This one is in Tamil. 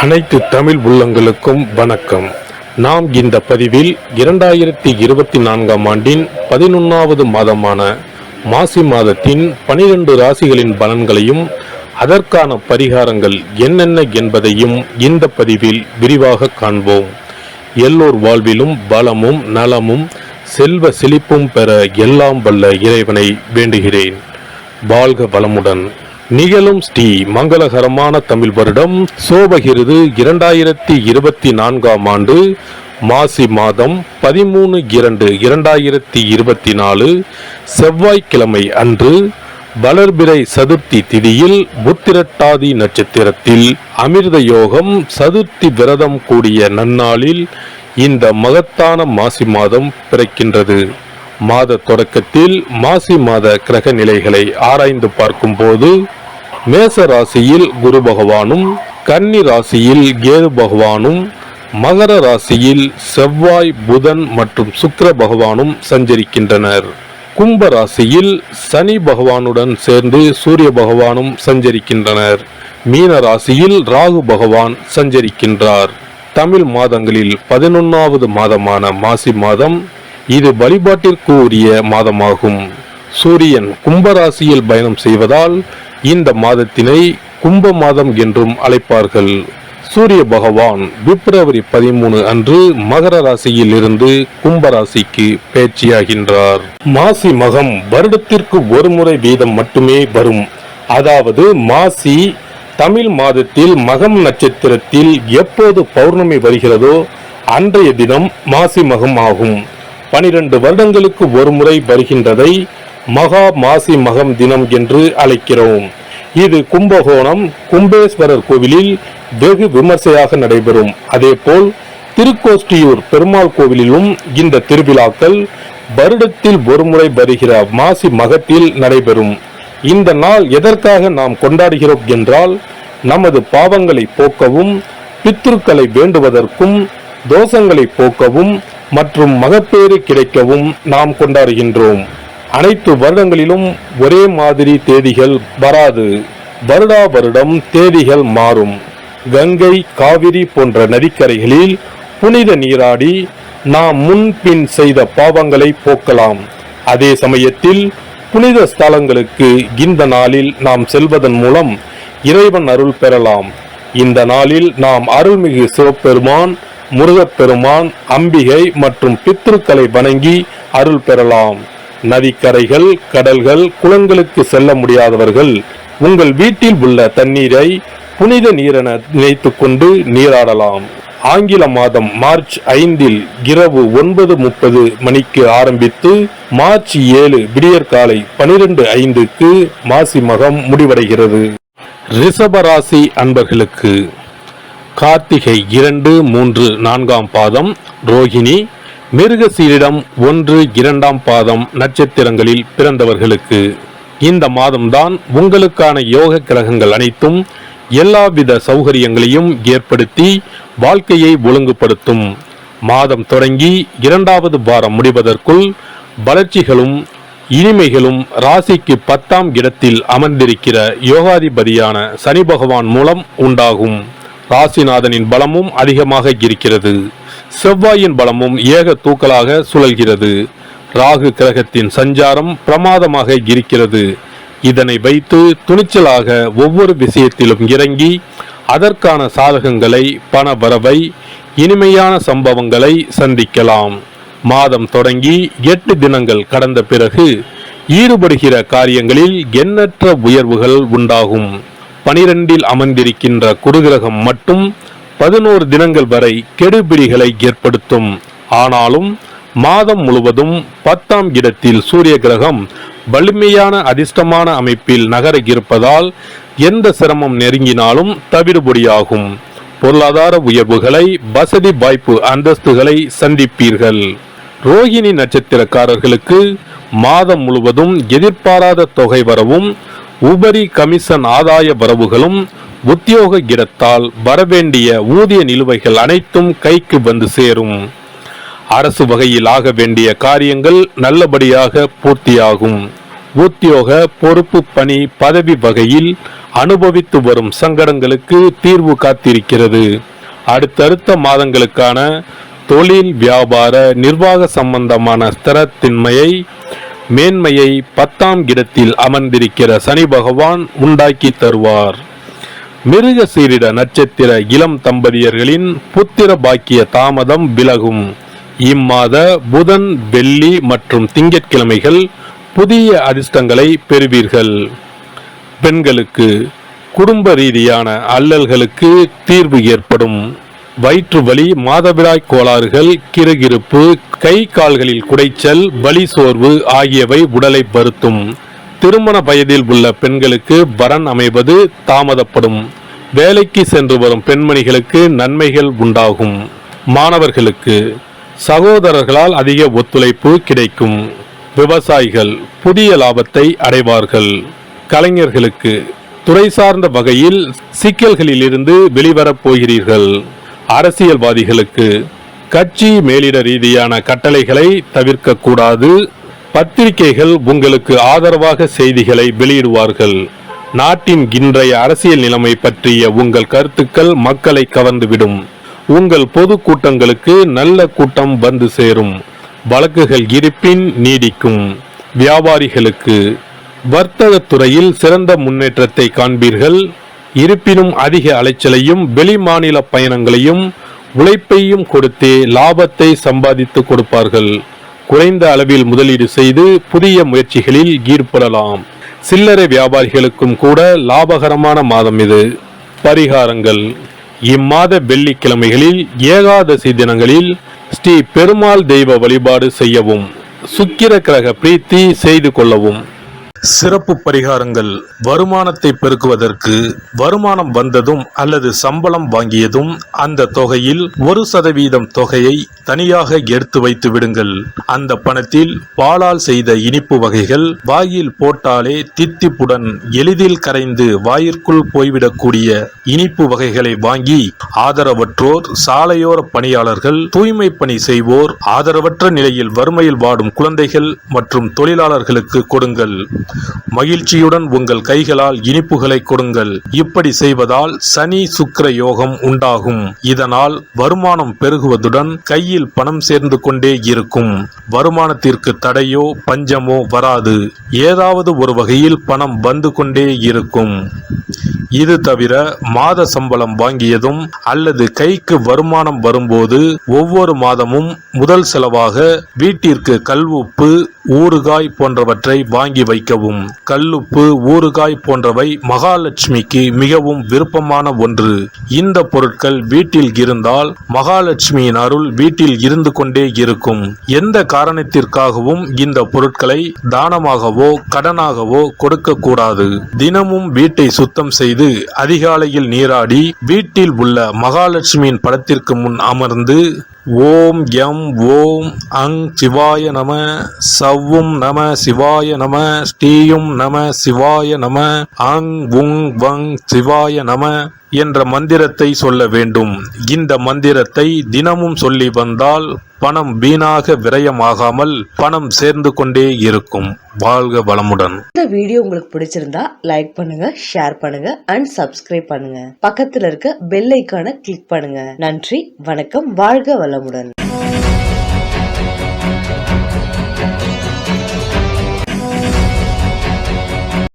அனைத்து தமிழ் உள்ளங்களுக்கும் வணக்கம். நாம் இந்த பதிவில் 2024ஆம் ஆண்டின் 11வது மாதமான மாசி மாதத்தின் 12 ராசிகளின் பலன்களையும் அதற்கான பரிகாரங்கள் என்னென்ன என்பதையும் இந்த பதிவில் விரிவாக காண்போம். எல்லோர் வாழ்விலும் பலமும் நலமும் செல்வ செழிப்பும் பெற எல்லாம் வல்ல இறைவனை வேண்டுகிறேன். வாழ்க வளமுடன். நிகழும் ஸ்ரீ மங்களகரமான தமிழ் வருடம் சோபகிருது 2024ஆம் ஆண்டு மாசி மாதம் 13/2/2024 செவ்வாய்க்கிழமை அன்று வளர்பிறை சதுர்த்தி திதியில் புத்திரட்டாதி நட்சத்திரத்தில் அமிர்த யோகம் சதுர்த்தி விரதம் கூடிய நன்னாளில் இந்த மகத்தான மாசி மாதம் பிறக்கின்றது. மாத தொடக்கத்தில் மாசி மாத கிரக நிலைகளை ஆராய்ந்து பார்க்கும்போது மேச ராசியில் குரு பகவானும், கன்னி ராசியில் கேது பகவானும், மகர ராசியில் செவ்வாய், புதன் மற்றும் சுக்கிர பகவானும் சஞ்சரிக்கின்றனர். கும்ப ராசியில் சனி பகவானுடன் சேர்ந்து சூரிய பகவானும் சஞ்சரிக்கின்றனர். மீன ராசியில் ராகு பகவான் சஞ்சரிக்கின்றார். தமிழ் மாதங்களில் 11வது மாதமான மாசி மாதம் இது வழிபாட்டிற்கு உரிய மாதமாகும். சூரியன் கும்பராசியில் பயணம் செய்வதால் இந்த மாதத்தினை கும்ப மாதம் என்றும் அழைப்பார்கள். சூரிய பகவான் பிப்ரவரி 13 அன்று மகர ராசியில் இருந்து கும்பராசிக்கு பேச்சியாகின்றார். மாசி மகம் வருடத்திற்கு ஒரு முறை வீதம் மட்டுமே வரும். அதாவது மாசி தமிழ் மாதத்தில் மகம் நட்சத்திரத்தில் எப்போது பௌர்ணமி வருகிறதோ அன்றைய தினம் மாசி மகம் ஆகும். 12 வருடங்களுக்கு ஒரு முறை வருகின்றதை மகா மாசி மகம் தினம் என்று அழைக்கிறோம். இது கும்பகோணம் கும்பேஸ்வரர் கோவிலில் வெகு விமர்சையாக நடைபெறும். அதேபோல் திருக்கோஷ்டியூர் பெருமாள் கோவிலிலும் இந்த திருவிழாக்கள் வருடத்தில் ஒரு முறை வருகிற மாசி மகத்தில் நடைபெறும். இந்த நாள் எதற்காக நாம் கொண்டாடுகிறோம் என்றால், நமது பாவங்களை போக்கவும், பித்ருக்களை வேண்டுவதற்கும், தோஷங்களை போக்கவும் மற்றும் மகப்பேறு கிடைக்கவும் நாம் கொண்டாடுகின்றோம். அனைத்து வருடங்களிலும் ஒரே மாதிரி தேதிகள் வராது. வருடா வருடம் தேதிகள் மாறும். கங்கை, காவிரி போன்ற நதிக்கரைகளில் புனித நீராடி நாம் முன்பின் செய்த பாவங்களை போக்கலாம். அதே சமயத்தில் புனித ஸ்தலங்களுக்கு இந்த நாளில் நாம் செல்வதன் மூலம் இறைவன் அருள் பெறலாம். இந்த நாளில் நாம் அருள்மிகு சிவபெருமான், முருகப்பெருமான், அம்பிகை மற்றும் பித்ருக்களை வணங்கி அருள் பெறலாம். நதிக்கரைகள், கடல்கள், குளங்களுக்கு செல்ல முடியாதவர்கள் உங்கள் வீட்டில் உள்ள தண்ணீரை புனித நீரென நினைத்து கொண்டு நீராடலாம். ஆங்கில மாதம் மார்ச் 5 இரவு 9:30 மணிக்கு ஆரம்பித்து மார்ச் 7 விடியற்காலை 12:05 மாசி மகம் முடிவடைகிறது. ரிஷபராசி அன்பர்களுக்கு கார்த்திகை 2, 3, 4ஆம் பாதம், ரோகிணி, மிருகசீரிடம் 1, 2ஆம் பாதம் நட்சத்திரங்களில் பிறந்தவர்களுக்கு இந்த மாதம்தான் உங்களுக்கான யோக கிரகங்கள் அனைத்தும் எல்லாவித சௌகரியங்களையும் ஏற்படுத்தி வாழ்க்கையை ஒழுங்குபடுத்தும். மாதம் தொடங்கி 2வது வாரம் முடிவதற்குள் வளர்ச்சிகளும் இனிமைகளும் ராசிக்கு 10ஆம் இடத்தில் அமர்ந்திருக்கிற யோகாதிபதியான சனி பகவான் மூலம் உண்டாகும். ராசிநாதனின் பலமும் அதிகமாக இருக்கிறது. செவ்வாயின் பலமும் ஏக தூக்கலாக சுழல்கிறது. ராகு கிரகத்தின் சஞ்சாரம் பிரமாதமாக இருக்கிறது. இதனை வைத்து துணிச்சலாக ஒவ்வொரு விஷயத்திலும் இறங்கி அதற்கான சாதகங்களை, பண வரவை, இனிமையான சம்பவங்களை சந்திக்கலாம். மாதம் தொடங்கி 8 தினங்கள் கடந்த பிறகு ஈடுபடுகிற காரியங்களில் எண்ணற்ற உயர்வுகள் உண்டாகும். 12இல் அமர்ந்திருக்கின்ற குருகிரகம் மட்டும் 11 தினங்கள் வரை கெடுபிடிகளை ஏற்படுத்தும். ஆனாலும் மாதம் முழுவதும் 10ஆம் இடத்தில் சூரிய கிரகம் வலிமையான அதிர்ஷ்டமான அமைப்பில் நகர இருப்பதால் எந்த சிரமம் நெருங்கினாலும் தவிடுபொடியாகும். பொருளாதார உயர்வுகளை, வசதி வாய்ப்பு அந்தஸ்துகளை சந்திப்பீர்கள். ரோகிணி நட்சத்திரக்காரர்களுக்கு மாதம் முழுவதும் எதிர்பாராத தொகை வரவும், உபரி கமிஷன் ஆதாய வரவுகளும், உத்தியோக இடத்தால் வரவேண்டிய ஊதிய நிலுவைகள் அனைத்தும் கைக்கு வந்து சேரும். அரசு வகையில் ஆக வேண்டிய காரியங்கள் நல்லபடியாக பூர்த்தியாகும். உத்தியோக பொறுப்பு பணி பதவி வகையில் அனுபவித்து வரும் சங்கடங்களுக்கு தீர்வு காத்திருக்கிறது. அடுத்தடுத்த மாதங்களுக்கான தொழில் வியாபார நிர்வாக சம்பந்தமான ஸ்திரத்தின்மையை மேன்மையை 10ஆம் இடத்தில் அமர்ந்திருக்கிற சனி பகவான் உண்டாக்கி தருவார். மிருக சீரிட நட்சத்திர இளம் தம்பதியர்களின் புத்திர பாக்கிய தாமதம் விலகும். இம்மாத புதன், வெள்ளி மற்றும் திங்கட்கிழமைகள் புதிய அதிர்ஷ்டங்களை பெறுவீர்கள். பெண்களுக்கு குடும்ப ரீதியான அல்லல்களுக்கு தீர்வு ஏற்படும். வயிற்று வலி, மாதவிடாய் கோளாறுகள், கிறுகிறுப்பு, கை கால்களில் குடைச்சல், வலி சோர்வு ஆகியவை உடலை வருத்தும். திருமண வயதில் உள்ள பெண்களுக்கு வரன் அமைவது தாமதப்படும். வேலைக்கு சென்று வரும் பெண்மணிகளுக்கு நன்மைகள் உண்டாகும். மாணவர்களுக்கு சகோதரர்களால் அதிக ஒத்துழைப்பு கிடைக்கும். விவசாயிகள் புதிய லாபத்தை அடைவார்கள். கலைஞர்களுக்கு துறை சார்ந்த வகையில் சிக்கல்களிலிருந்து வெளிவரப் போகிறீர்கள். அரசியல்வாதிகளுக்கு கட்சி மேலிட ரீதியான கட்டளைகளை தவிர்க்க கூடாது. பத்திரிகைகள் உங்களுக்கு ஆதரவாக செய்திகளை வெளியிடுவார்கள். நாட்டின் இன்றைய அரசியல் நிலைமை பற்றிய உங்கள் கருத்துக்கள் மக்களை கவர்ந்துவிடும். உங்கள் பொது கூட்டங்களுக்கு நல்ல கூட்டம் வந்து சேரும். வழக்குகள் இருப்பின் நீடிக்கும். வியாபாரிகளுக்கு வர்த்தக துறையில் சிறந்த முன்னேற்றத்தை காண்பீர்கள். இருப்பினும் அதிக அலைச்சலையும் வெளிமாநில பயணங்களையும் உழைப்பையும் கொடுத்தே லாபத்தை சம்பாதித்து கொடுப்பார்கள். குறைந்த அளவில் முதலீடு செய்து புதிய முயற்சிகளில் ஈடுபடலாம். சில்லறை வியாபாரிகளுக்கும் கூட லாபகரமான மாதம் இது. பரிகாரங்கள்: இம்மாத வெள்ளிக்கிழமைகளில் ஏகாதசி தினங்களில் ஸ்ரீ பெருமாள் தெய்வ வழிபாடு செய்யவும். சுக்கிர கிரக பிரீத்தி செய்து கொள்ளவும். சிறப்பு பரிகாரங்கள்: வருமானத்தை பெருக்குவதற்கு வருமானம் வந்ததும் அல்லது சம்பளம் வாங்கியதும் அந்த தொகையில் 1% தொகையை தனியாக எடுத்து வைத்து விடுங்கள். அந்த பணத்தில் பாலால் செய்த இனிப்பு வகைகள் வாயில் போட்டாலே தித்திப்புடன் எளிதில் கரைந்து வாயிற்குள் போய்விடக்கூடிய இனிப்பு வகைகளை வாங்கி ஆதரவற்றோர், சாலையோர பணியாளர்கள், தூய்மை பணி செய்வோர், ஆதரவற்ற நிலையில் வறுமையில் வாடும் குழந்தைகள் மற்றும் தொழிலாளர்களுக்கு கொடுங்கள். மகிழ்ச்சியுடன் உங்கள் கைகளால் இனிப்புகளை கொடுங்கள். இப்படி செய்வதால் சனி சுக்கிர யோகம் உண்டாகும். இதனால் வருமானம் பெருகுவதுடன் கையில் பணம் சேர்ந்து கொண்டே இருக்கும். வருமானத்திற்கு தடையோ பஞ்சமோ வராது. ஏதாவது ஒரு வகையில் பணம் வந்து கொண்டே இருக்கும். இது தவிர மாத சம்பளம் வாங்கியதும் அல்லது கைக்கு வருமானம் வரும்போது ஒவ்வொரு மாதமும் முதல் செலவாக வீட்டிற்கு கல்லுப்பு, ஊறுகாய் போன்றவற்றை வாங்கி வைக்கவும். கல்லுப்பு, ஊறுகாய் போன்றவை மகாலட்சுமிக்கு மிகவும் விருப்பமான ஒன்று. இந்த பொருட்கள் வீட்டில் இருந்தால் மகாலட்சுமியின் அருள் வீட்டில் இருந்து கொண்டே இருக்கும். எந்த காரணத்திற்காகவும் இந்த பொருட்களை தானமாகவோ கடனாகவோ கொடுக்க கூடாது. தினமும் வீட்டை சுத்தம் செய்து அதிகாலையில் நீராடி வீட்டில் உள்ள மகாலட்சுமியின் படத்திற்கு முன் அமர்ந்து ஓம் யம் ஓம் அங் சிவாய நம, சவ்வும் நம சிவாய நம, ஸ்ரீயும் நம சிவாய நம, அங் உங் வங் சிவாய நம என்ற மந்திரத்தை சொல்ல வேண்டும். இந்த மந்திரத்தை தினமும் சொல்லி வந்தால் பணம் வீணாக விரயமாகாமல் பணம் சேர்ந்து கொண்டே இருக்கும். வாழ்க வளமுடன். இந்த வீடியோ உங்களுக்கு பிடிச்சிருந்தா லைக் பண்ணுங்க, ஷேர் பண்ணுங்க அண்ட் சப்ஸ்கிரைப் பண்ணுங்க. பக்கத்துல இருக்க பெல் ஐகானை கிளிக் பண்ணுங்க. நன்றி, வணக்கம், வாழ்க வளமுடன்.